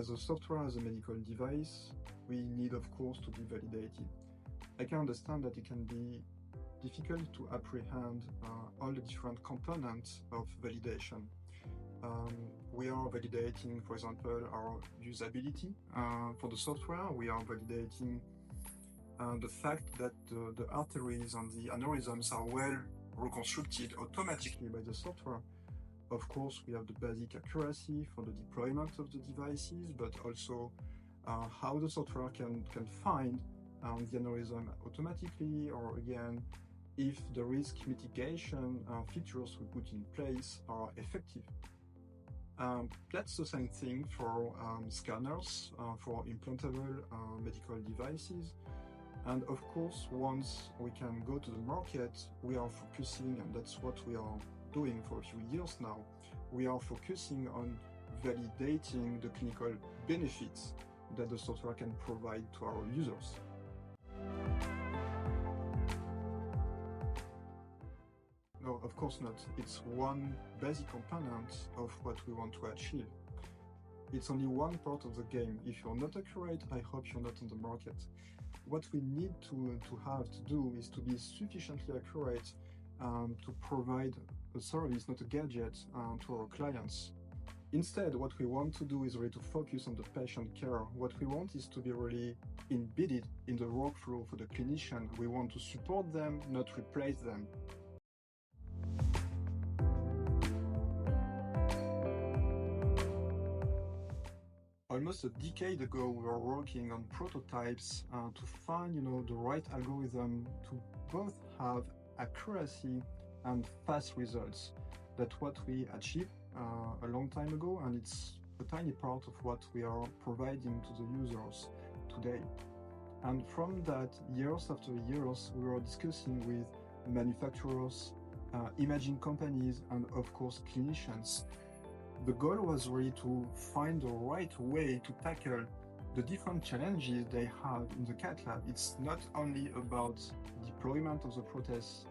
as a software, as a medical device, we need, of course, to be validated. I can understand that it can be difficult to apprehend all the different components of validation. We are validating, for example, our usability for the software. We are validating the fact that the arteries and the aneurysms are well reconstructed automatically by the software. Of course, we have the basic accuracy for the deployment of the devices, but also how the software can find the aneurysm automatically, or again, if the risk mitigation features we put in place are effective. That's the same thing for scanners, for implantable medical devices. And of course, once we can go to the market, we are focusing, and that's what we are doing for a few years now, we are focusing on validating the clinical benefits that the software can provide to our users. No, of course not. It's one basic component of what we want to achieve. It's only one part of the game. If you're not accurate, I hope you're not on the market. What we need to have to do is to be sufficiently accurate to provide a service, not a gadget, to our clients. Instead, what we want to do is really to focus on the patient care. What we want is to be really embedded in the workflow for the clinician. We want to support them, not replace them. Almost a decade ago, we were working on prototypes to find, the right algorithm to both have accuracy and fast results. That's what we achieved a long time ago, and it's a tiny part of what we are providing to the users today. And from that, years after years, we were discussing with manufacturers, imaging companies, and of course, clinicians. The goal was really to find the right way to tackle the different challenges they have in the cath lab. It's not only about deployment of the prostheses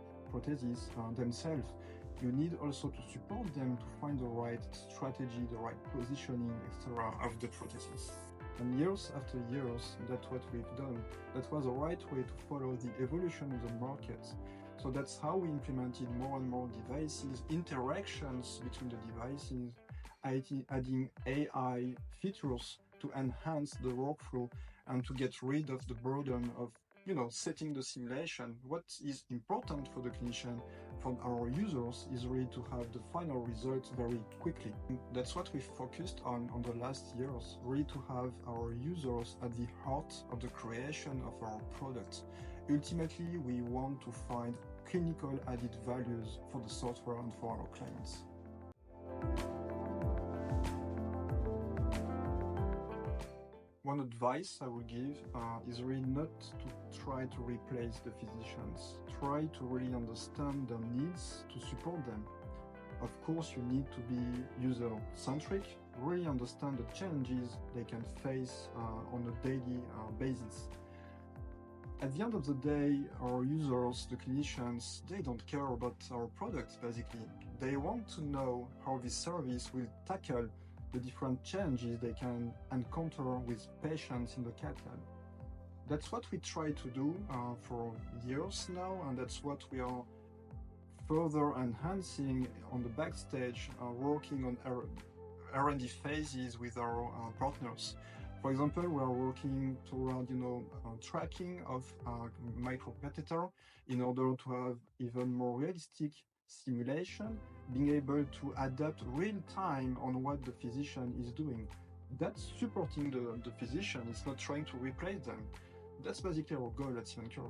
themselves. You need also to support them to find the right strategy, the right positioning, etc. of the prostheses. And years after years, that's what we've done. That was the right way to follow the evolution of the market. So that's how we implemented more and more devices, interactions between the devices, adding AI features to enhance the workflow and to get rid of the burden of setting the simulation. What is important for the clinician, for our users, is really to have the final results very quickly. That's what we focused on the last years, really to have our users at the heart of the creation of our products. Ultimately, we want to find clinical added values for the software and for our clients. One advice I would give is really not to try to replace the physicians. Try to really understand their needs to support them. Of course, you need to be user-centric, really understand the challenges they can face on a daily basis. At the end of the day, our users, the clinicians, they don't care about our products, basically. They want to know how this service will tackle the different challenges they can encounter with patients in the cath lab. That's what we try to do for years now, and that's what we are further enhancing on the backstage, working on R&D phases with our partners. For example, we are working toward tracking of microcatheter in order to have even more realistic simulation, being able to adapt real time on what the physician is doing. That's supporting the physician, it's not trying to replace them. That's basically our goal at Sim&Cure.